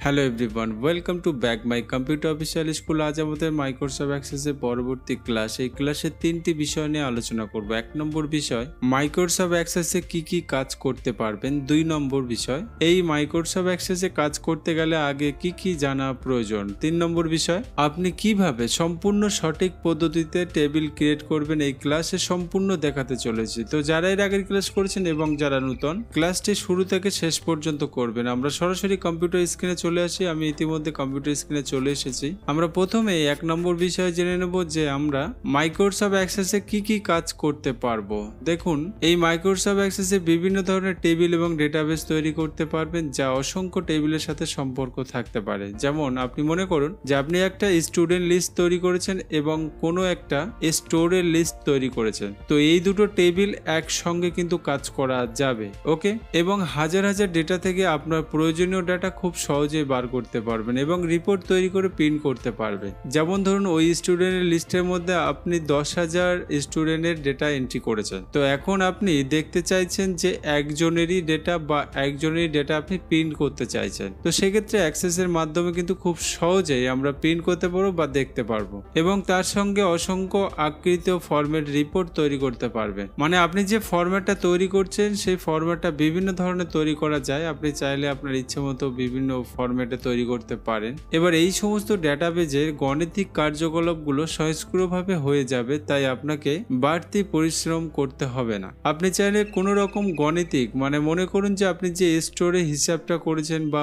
Hello everyone, welcome to back my computer official school. আজ আমাদের Microsoft অ্যাক্সেসের পরবর্তী ক্লাস। এই ক্লাসে তিনটি বিষয় নিয়ে আলোচনা করব। 1 নম্বর বিষয়, মাইক্রোসফট অ্যাক্সেসে কি কি কাজ করতে পারবেন। 2 নম্বর বিষয়, এই মাইক্রোসফট অ্যাক্সেসে কাজ করতে গেলে আগে কি কি জানা প্রয়োজন। 3 নম্বর বিষয়, আপনি কিভাবে সম্পূর্ণ সঠিক পদ্ধতিতে টেবিল ক্রিয়েট করবেন। এই ক্লাসে সম্পূর্ণ দেখাতে চলেছি। তো যারা এর আগের ক্লাস করেছেন এবং যারা নতুন, ক্লাসটি শুরু থেকে শেষ পর্যন্ত করবেন। আমরা সরাসরি কম্পিউটার স্ক্রিনে চলে আসি। আমি ইতিমধ্যে কম্পিউটার স্ক্রিনে চলে এসেছি। আমরা প্রথমে 1 নম্বর বিষয় জেনে নেব যে আমরা মাইক্রোসফট অ্যাক্সেসে কি কি কাজ করতে পারবো। দেখুন, এই মাইক্রোসফট অ্যাক্সেসে বিভিন্ন ধরনের টেবিল এবং ডেটাবেস তৈরি করতে পারবেন, যা অসংখ্য টেবিলের সাথে সম্পর্ক থাকতে পারে। যেমন আপনি মনে করুন যে আপনি একটা স্টুডেন্ট লিস্ট তৈরি করেছেন এবং কোনো একটা স্টোরের লিস্ট তৈরি করেছেন। তো এই দুটো টেবিল একসঙ্গে কিন্তু কাজ করা যাবে। ওকে, এবং হাজার হাজার ডেটা থেকে আপনার প্রয়োজনীয় ডাটা খুব সহজেই বার করতে পারবেন এবং রিপোর্ট তৈরি করে প্রিন্ট করতে পারবেন। যেমন ধরুন, ওই স্টুডেন্টের লিস্টের মধ্যে আপনি 10,000 স্টুডেন্টের ডেটা এন্ট্রি করেছেন। তো এখন আপনি দেখতে চাইছেন যে একজনেরই ডেটা বা একজনেরই ডেটা আপনি প্রিন্ট করতে চাইছেন। তো সেক্ষেত্রে অ্যাক্সেসের মাধ্যমে কিন্তু খুব সহজেই আমরা প্রিন্ট করতে পারবো বা দেখতে পারবো, এবং তার সঙ্গে অসংখ্য আকৃতি ও ফরম্যাট রিপোর্ট তৈরি করতে পারবেন। মানে আপনি যে ফরম্যাটটা তৈরি করছেন সেই ফরম্যাটটা বিভিন্ন ধরনের তৈরি করা যায়। আপনি চাইলে আপনার ইচ্ছে মতো বিভিন্ন ফরম্যাটে তৈরি করতে পারেন। এবার এই সমস্ত ডেটাবেজের গাণিতিক কার্যকলাপগুলো স্বয়ংক্রিয়ভাবে হয়ে যাবে, তাই আপনাকে বাড়তি পরিশ্রম করতে হবে না। আপনি চাইলে কোনো রকম গাণিতিক, মানে মনে করুন যে আপনি যে স্টোরে হিসাবটা করেছেন বা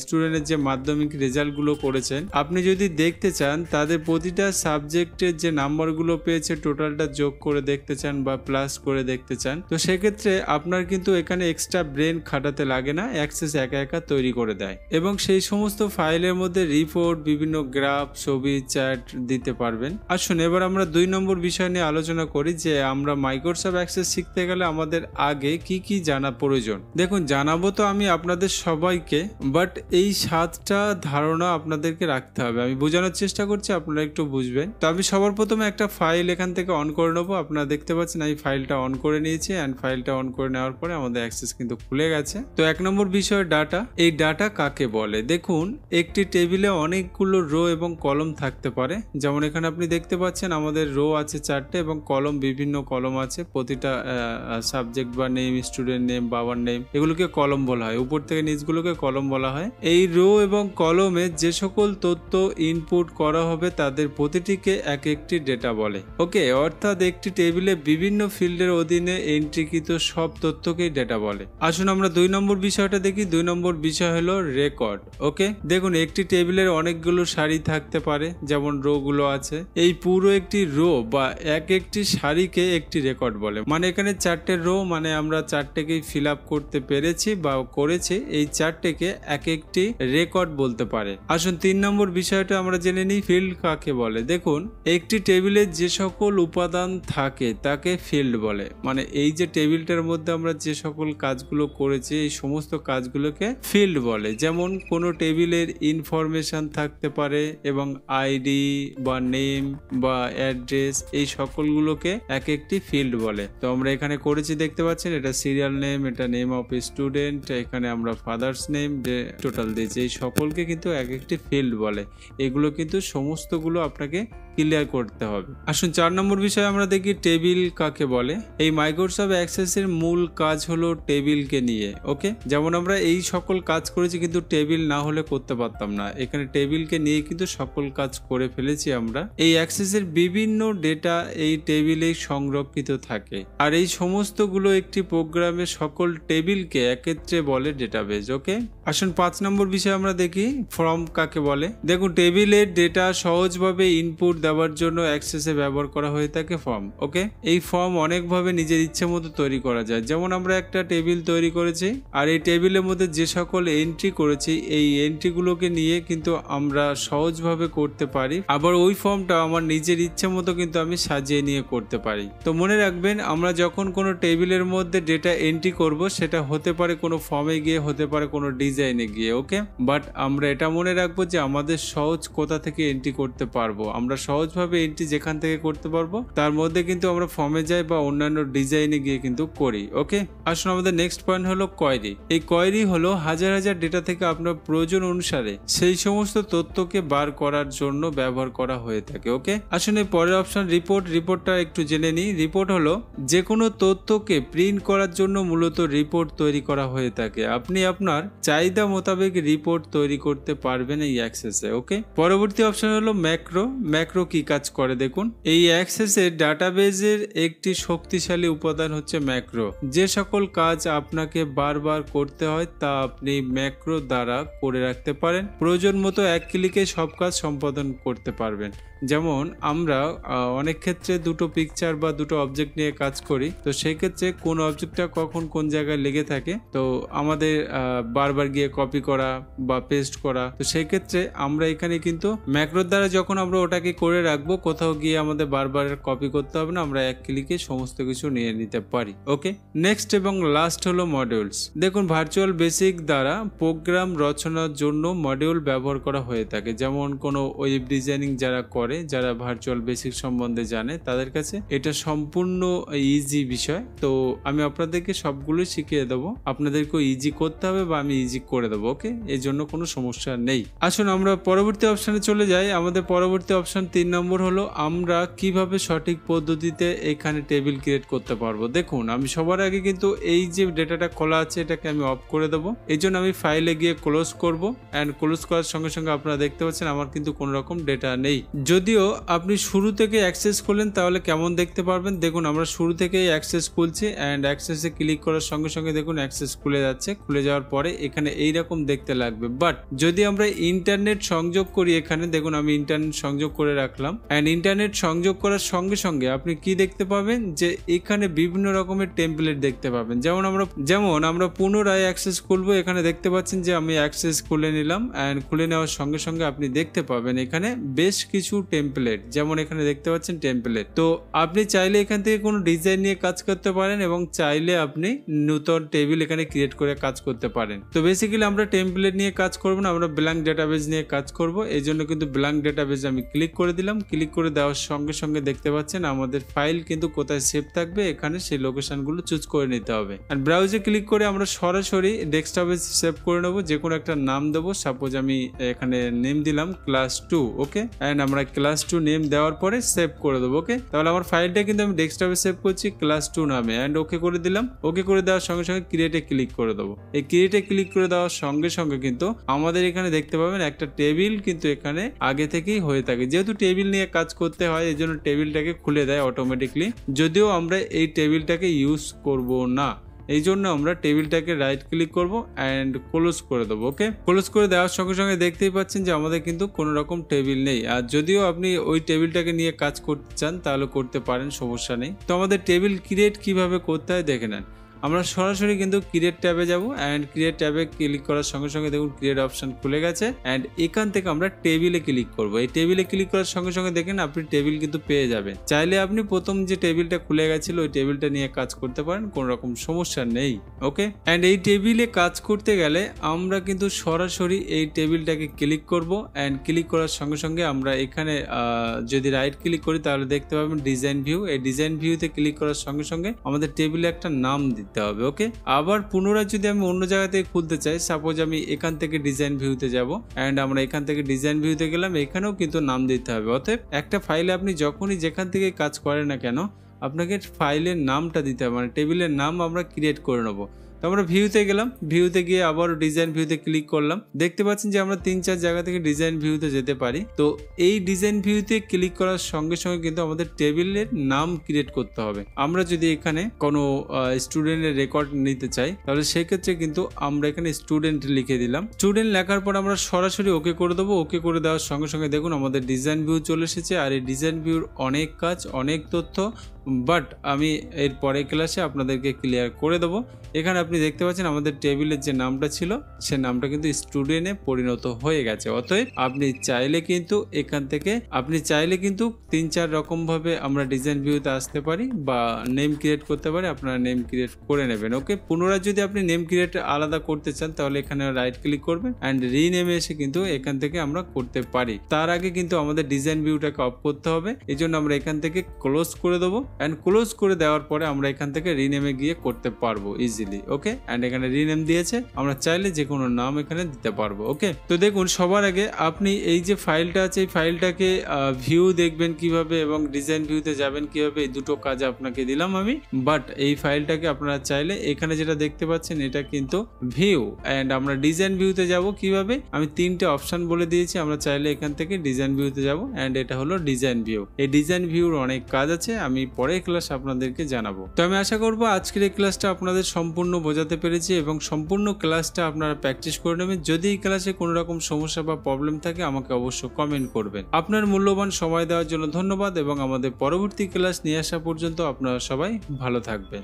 স্টুডেন্টের যে মাধ্যমিক রেজাল্টগুলো করেছেন, আপনি যদি দেখতে চান তাদের প্রতিটা সাবজেক্টের যে নাম্বারগুলো পেয়েছে টোটালটা যোগ করে দেখতে চান বা প্লাস করে দেখতে চান, তো সেক্ষেত্রে আপনার কিন্তু এখানে এক্সট্রা ব্রেন খাটাতে লাগে না। অ্যাক্সেস একা একা তৈরি করে দেয় এবং সেই সমস্ত ফাইলের মধ্যে রিপোর্ট, বিভিন্ন গ্রাফ, ছবি, চ্যাট দিতে পারবেন। আসুন এবার আমরা 2 নম্বর বিষয় নিয়ে আলোচনা করি যে আমরা মাইক্রোসফট অ্যাক্সেস শিখতে গেলে আমাদের আগে কি কি জানা প্রয়োজন। দেখুন, জানাবো তো আমি আপনাদের সবাইকে, বাট এই 7টা ধারণা আপনাদেরকে রাখতে হবে। আমি বোঝানোর চেষ্টা করছি, আপনারা একটু বুঝবেন। তো আমি সবার প্রথমে একটা ফাইল এখান থেকে অন করে নেবো। আপনারা দেখতে পাচ্ছেন এই ফাইলটা অন করে নিয়েছি, অ্যান্ড ফাইলটা অন করে নেওয়ার পরে আমাদের অ্যাক্সেস কিন্তু খুলে গেছে। তো 1 নম্বর বিষয়, ডাটা। এই ডাটা কাকে বলে? দেখুন, একটি টেবিলে অনেকগুলো রো এবং কলম থাকতে পারে। যেমন এখানে আপনি দেখতে পাচ্ছেন আমাদের রো আছে 4টে এবং কলম, বিভিন্ন কলম আছে। প্রতিটা সাবজেক্ট বা নেম, স্টুডেন্ট নেম, বাবার নেম, এগুলোকে কলম বলা হয়। উপর থেকে নিচগুলোকে কলম বলা হয়। এই রো এবং কলমে যে সকল তথ্য ইনপুট করা হবে তাদের প্রতিটিকে এক একটি ডেটা বলে। ওকে, অর্থাৎ একটি টেবিলে বিভিন্ন ফিল্ডের অধীনে এন্ট্রিকৃত সব তথ্যকেই ডেটা বলে। আসুন আমরা 2 নম্বর বিষয়টা দেখি। 2 নম্বর বিষয় হলো রেকর্ড। ওকে, দেখুন একটি টেবিলের অনেকগুলো সারি থাকতে পারে, যেমন রো গুলো আছে। এই পুরো একটি রো বা একটি সারিকে একটি রেকর্ড বলে। মানে এখানে 4টে রো, মানে আমরা 4টেকেই ফিল আপ করতে পেরেছি বা করেছি। এই 4টেকে এক একটি রেকর্ড বলতে পারে। আসুন 3 নম্বর বিষয়টা আমরা জেনে নিই, ফিল্ড কাকে বলে। দেখুন, একটি টেবিলে যে সকল উপাদান থাকে তাকে ফিল্ড বলে। মানে এই যে টেবিলটার মধ্যে আমরা যে সকল কাজগুলো করেছি, এই সমস্ত কাজগুলোকে ফিল্ড বলে। যেমন কোনো টেবিলের ইনফরমেশন থাকতে পারে এবং আইডি বা নেম বা অ্যাড্রেস, এই সকলগুলোকে এক একটি ফিল্ড বলে। তো আমরা এখানে করেছি, দেখতে পাচ্ছেন এটা সিরিয়াল নেম, এটা নেম অফ স্টুডেন্ট, এখানে আমরা ফাদার্স নেম যে টোটাল দিয়েছি। এই সকলকে কিন্তু এক একটি ফিল্ড বলে। এগুলো কিন্তু সমস্তগুলো আপনাকে ক্লিয়ার করতে হবে। আসুন 4 নম্বর বিষয় আমরা দেখি, টেবিল কাকে বলে। এই মাইক্রোসফট অ্যাক্সেসের মূল কাজ হলো টেবিলকে নিয়ে। ওকে, যেমন আমরা এই সকল কাজ করেছি, কিন্তু টেবিল না হলে করতে পারতাম না। এখানে টেবিলকে নিয়ে কিন্তু সকল কাজ করে ফেলেছি আমরা। এই অ্যাক্সেসের বিভিন্ন ডেটা এই টেবিলে সংরক্ষিত থাকে, আর এই সমস্তগুলো একটি প্রোগ্রামে সকল টেবিলকে একত্রে বলে ডেটাবেজ। ওকে, আসুন 5 নম্বর বিষয় আমরা দেখি, ফর্ম কাকে বলে। দেখুন, টেবিলের ডেটা সহজভাবে ইনপুট দেওয়ার জন্য অ্যাক্সেসে ব্যবহার করা হয়ে থাকে ফর্ম। ওকে, এই ফর্ম অনেকভাবে নিজের ইচ্ছে মতো তৈরি করা যায়। যেমন আমরা একটা টেবিল তৈরি করেছি, আর এই টেবিলের মধ্যে যে সকল এন্ট্রি করেছি, এই এন্ট্রিগুলোকে নিয়ে কিন্তু আমরা সহজভাবে করতে পারি। আবার ওই ফর্মটা আমার নিজের ইচ্ছে মতো কিন্তু আমি সাজিয়ে নিয়ে করতে পারি। তো মনে রাখবেন, আমরা যখন কোনো টেবিলের মধ্যে ডেটা এন্ট্রি করব, সেটা হতে পারে কোনো ফর্মে গিয়ে, হতে পারে কোনো ডিজাইনে গিয়ে। ওকে, বাট আমরা এটা মনে রাখবো যে আমাদের সহজ কোথা থেকে এন্ট্রি করতে পারবো। আমরা সহজভাবে এন্ট্রি যেখান থেকে করতে পারবো তার মধ্যে কিন্তু আমরা ফর্মে যাই বা অন্যান্য ডিজাইনে গিয়ে কিন্তু করি। ওকে, আসুন আমাদের নেক্সট পয়েন্ট হলো কোয়েরি। এই কোয়েরি হলো হাজার হাজার ডেটা থেকে আপনার প্রয়োজন অনুসারে সেই সমস্ত তথ্যকে বার করার জন্য ব্যবহার করা হয়ে থাকে। ওকে, আসুন এই পরের অপশন রিপোর্ট। রিপোর্টটা একটু জেনে নিই। রিপোর্ট হলো যে কোনো তথ্যকে প্রিন্ট করার জন্য মূলত রিপোর্ট তৈরি করা হয়ে থাকে। আপনি আপনার চাহিদা মোতাবেক রিপোর্ট তৈরি করতে পারবেন এই অ্যাক্সেসে। ওকে, পরবর্তী অপশন হলো ম্যাক্রো। ম্যাক্রো কি কাজ করে দেখুন। এই অ্যাক্সেসের ডাটাবেজের একটি শক্তিশালী উপাদান হচ্ছে ম্যাক্রো। যে সকল কাজ আপনাকে বারবার করতে হয় তা আপনি ম্যাক্রো দ্বারা করে রাখতে পারেন। প্রয়োজন মতো এক ক্লিকে সব কাজ সম্পাদন করতে পারবেন। যেমন আমরা অনেক ক্ষেত্রে দুটো পিকচার বা দুটো অবজেক্ট নিয়ে কাজ করি, তো সেই ক্ষেত্রে কোন অবজেক্টটা কখন কোন জায়গায় লেগে থাকে তো আমাদের বারবার গিয়ে কপি করা বা পেস্ট করা, তো সেই ক্ষেত্রে আমরা এখানে কিন্তু ম্যাক্রোর দ্বারা যখন আমরা ওটাকে করে রাখবো, কোথাও গিয়ে আমাদের বারবার কপি করতে হবে না, আমরা এক ক্লিকে সমস্ত কিছু নিয়ে নিতে পারি। ওকে, নেক্সট এবং লাস্ট হলো মডিউলস। দেখুন ভার্চুয়াল বেসিক দ্বারা প্রোগ্রাম রচনার জন্য মডিউল ব্যবহার করা হয়ে থাকে। যেমন কোনো ওয়েব ডিজাইনিং যারা করে, যারা ভার্চুয়াল বেসিক সম্বন্ধে জানে, তাদের কাছে এটা সম্পূর্ণ ইজি বিষয়। তো আমি আপনাদেরকে সবগুলো শিখিয়ে দেবো, আপনাদেরকে ইজি করতে হবে বা আমি ইজি করে দেবো। ওকে, এই জন্য কোনো সমস্যা নেই। আসুন আমরা পরবর্তী অপশনে চলে যাই। আমাদের পরবর্তী অপশন 3 নম্বর হলো আমরা কিভাবে সঠিক পদ্ধতিতে এখানে টেবিল ক্রিয়েট করতে পারবো। দেখুন আমি সবার আগে কিন্তু এই যে ডেটাটা খোলা আছে এটাকে আমি অফ করে দেবো। এই জন্য আমি ফাইলে গিয়ে ক্লোজ করবো, অ্যান্ড ক্লোজ করার সঙ্গে সঙ্গে আপনারা দেখতে পাচ্ছেন আমার কিন্তু কোনো রকম ডেটা নেই। যদিও আপনি শুরু থেকে অ্যাক্সেস খুলেন তাহলে কেমন দেখতে পারবেন, দেখুন আমরা শুরু থেকেই অ্যাক্সেস খুলছি, অ্যান্ড অ্যাক্সেসে ক্লিক করার সঙ্গে সঙ্গে দেখুন অ্যাক্সেস খুলে যাচ্ছে। খুলে যাওয়ার পরে এখানে এইরকম দেখতে লাগবে। বাট যদি আমরা ইন্টারনেট সংযোগ করি, এখানে দেখুন আমি ইন্টারনেট সংযোগ করে রাখলাম, অ্যান্ড ইন্টারনেট সংযোগ করার সঙ্গে সঙ্গে আপনি কি দেখতে পাবেন যে এখানে বিভিন্ন রকমের টেমপ্লেট দেখতে পাবেন। যেমন আমরা পুনরায় অ্যাক্সেস খুলবো, এখানে দেখতে পাচ্ছেন যে আমি অ্যাক্সেস খুলে নিলাম, অ্যান্ড খুলে নেওয়ার সঙ্গে সঙ্গে আপনি দেখতে পাবেন এখানে বেশ কিছু টেমপ্লেট, যেমন এখানে দেখতে পাচ্ছেন টেমপ্লেট। তো আপনি চাইলে এখান থেকে কোনো ডিজাইন নিয়ে কাজ করতে পারেন এবং চাইলে আপনি নতুন টেবিল এখানে ক্রিয়েট করে কাজ করতে পারেন। তো বেসিক্যালি আমরা টেমপ্লেট নিয়ে কাজ করব না, আমরা ব্ল্যাঙ্ক ডেটাবেজ নিয়ে কাজ করব। এই জন্য কিন্তু ব্ল্যাঙ্ক ডেটাবেজ আমি ক্লিক করে দিলাম। ক্লিক করে দেওয়ার সঙ্গে সঙ্গে দেখতে পাচ্ছেন আমাদের ফাইল কিন্তু কোথায় সেভ থাকবে, এখানে সেই লোকেশনগুলো চুজ করে নিতে হবে। আর ব্রাউজে ক্লিক করে আমরা সরাসরি ডেস্কটপে সেভ করে নেবো। যে কোনো একটা নাম দেবো, সাপোজ আমি এখানে নেম দিলাম ক্লাস 2। ওকে, অ্যান্ড আমরা ক্লাস 2 নেম দেওয়ার পরে সেভ করে দেবো। ওকে, তাহলে আমার ফাইলটা কিন্তু আমি ডেস্কটপে সেভ করছি ক্লাস 2 নামে, অ্যান্ড ওকে করে দিলাম। ওকে করে দেওয়ার সঙ্গে সঙ্গে ক্রিয়েটে ক্লিক করে দেবো। এই ক্রিয়েটে ক্লিক করে দেওয়ার সঙ্গে সঙ্গে কিন্তু আমাদের এখানে দেখতে পাবেন একটা টেবিল কিন্তু এখানে আগে থেকেই হয়ে থাকে। যেহেতু টেবিল নিয়ে কাজ করতে হয় এই জন্য টেবিলটাকে খুলে দেয় অটোমেটিকলি, যদিও আমরা এই টেবিলটাকে ইউজ করব না। এই জন্য আমরা টেবিলটাকে রাইট ক্লিক করব অ্যান্ড ক্লোজ করে দেবো। ওকে, ক্লোজ করে দেওয়ার সঙ্গে সঙ্গে দেখতেই পাচ্ছেন যে আমাদের কিন্তু কোনো রকম টেবিল নেই। আর যদিও আপনি ওই টেবিলটাকে নিয়ে কাজ করতে চান তাহলে করতে পারেন, সমস্যা নেই। তো আমাদের টেবিল ক্রিয়েট কিভাবে করতে হয় দেখে নেন। আমরা সরাসরি কিন্তু ক্রিয়েট ট্যাবে যাব, অ্যান্ড ক্রিয়েট ট্যাবে ক্লিক করার সঙ্গে সঙ্গে দেখুন ক্রিয়েট অপশন খুলে গেছে, অ্যান্ড এখান থেকে আমরা টেবিলে ক্লিক করব। এই টেবিলে ক্লিক করার সঙ্গে সঙ্গে দেখেন আপনি টেবিল কিন্তু পেয়ে যাবেন। চাইলে আপনি প্রথম যে টেবিলটা খুলে গেছিল ওই টেবিলটা নিয়ে কাজ করতে পারেন, কোনো রকম সমস্যা নেই। ওকে, অ্যান্ড এই টেবিলে কাজ করতে গেলে আমরা কিন্তু সরাসরি এই টেবিলটাকে ক্লিক করব, অ্যান্ড ক্লিক করার সঙ্গে সঙ্গে আমরা এখানে যদি রাইট ক্লিক করি তাহলে দেখতে পাবেন ডিজাইন ভিউ। এই ডিজাইন ভিউতে ক্লিক করার সঙ্গে সঙ্গে আমাদের টেবিলে একটা নাম দিতে হবে। ওকে, আবার পুনরায় যদি আমি অন্য জায়গা থেকে খুলতে চাই, সাপোজ আমি এখান থেকে ডিজাইন ভিউতে যাব, অ্যান্ড আমরা এখান থেকে ডিজাইন ভিউতে গেলাম, এখানেও কিন্তু নাম দিতে হবে। অতএব একটা ফাইলে আপনি যখনই যেখান থেকে কাজ করেন না কেন আপনাকে ফাইলের নামটা দিতে হবে, মানে টেবিলের নাম আমরা ক্রিয়েট করে নেবো। তো আমরা ভিউতে গেলাম, ভিউতে গিয়ে আবার ডিজাইন ভিউতে ক্লিক করলাম। দেখতে পাচ্ছেন যে আমরা 3-4 জায়গা থেকে ডিজাইন ভিউতে যেতে পারি। তো এই ডিজাইন ভিউতে ক্লিক করার সঙ্গে সঙ্গে কিন্তু আমাদের টেবিলের নাম ক্রিয়েট করতে হবে। আমরা যদি এখানে কোনো স্টুডেন্টের রেকর্ড নিতে চাই তাহলে সেক্ষেত্রে কিন্তু আমরা এখানে স্টুডেন্ট লিখে দিলাম। স্টুডেন্ট লেখার পর আমরা সরাসরি ওকে করে দেবো। ওকে করে দেওয়ার সঙ্গে সঙ্গে দেখুন আমাদের ডিজাইন ভিউ চলে এসেছে। আর এই ডিজাইন ভিউর অনেক কাজ, অনেক তথ্য, বাট আমি এর পরের ক্লাসে আপনাদেরকে ক্লিয়ার করে দেবো। এখানে আপনি আপনি দেখতে পাচ্ছেন আমাদের টেবিলের যে নামটা ছিল সে নামটা কিন্তু স্টুডেন্টে পরিণত হয়ে গেছে। অতএব আপনি চাইলে কিন্তু এখান থেকে কিন্তু 3-4 রকম ভাবে আমরা ডিজাইন ভিউতে আসতে পারি বা নেম ক্রিয়েট করতে পারি, আপনারা নেম ক্রিয়েট করে নেবেন। ওকে, পুনরায় যদি আপনি নেম ক্রিয়েট আলাদা করতে চান তাহলে এখানে রাইট ক্লিক করবেন অ্যান্ড রিনেমে এসে কিন্তু এখান থেকে আমরা করতে পারি। তার আগে কিন্তু আমাদের ডিজাইন ভিউটাকে অফ করতে হবে, এই জন্য আমরা এখান থেকে ক্লোজ করে দেবো অ্যান্ড ক্লোজ করে দেওয়ার পরে আমরা এখান থেকে রিনেমে গিয়ে করতে পারবো ইজিলি। ওকে, অ্যান্ড এখানে রিনেম দিয়েছে, আমরা চাইলে যে কোনো নাম এখানে দিতে পারবো। ওকে, তো দেখুন সবার আগে আপনি এই যে ফাইলটা আছে এই ফাইলটাকে ভিউ দেখবেন কিভাবে এবং ডিজাইন ভিউতে যাবেন কিভাবে, এই দুটো কাজ আপনাকে দিলাম আমি। বাট এই ফাইলটাকে আপনারা চাইলে এখানে যেটা দেখতে পাচ্ছেন এটা কিন্তু ভিউ অ্যান্ড আমরা ডিজাইন ভিউতে যাব কিভাবে, আমি 3টে অপশন বলে দিয়েছি। আমরা চাইলে এখান থেকে ডিজাইন ভিউতে যাব অ্যান্ড এটা হলো ডিজাইন ভিউ। এই ডিজাইন ভিউর অনেক কাজ আছে, আমি পরের ক্লাস আপনাদেরকে জানাবো। তো আমি আশা করবো আজকের এই ক্লাসটা আপনাদের সম্পূর্ণ বোঝাতে পেরেছি এবং সম্পূর্ণ ক্লাসটা আপনারা প্র্যাকটিস করে নেবেন। যদি এই ক্লাসে কোনো রকম সমস্যা বা প্রবলেম থাকে আমাকে অবশ্যই কমেন্ট করবেন। আপনার মূল্যবান সময় দেওয়ার জন্য ধন্যবাদ এবং আমাদের পরবর্তী ক্লাস নিয়ে আসা পর্যন্ত আপনারা সবাই ভালো থাকবেন।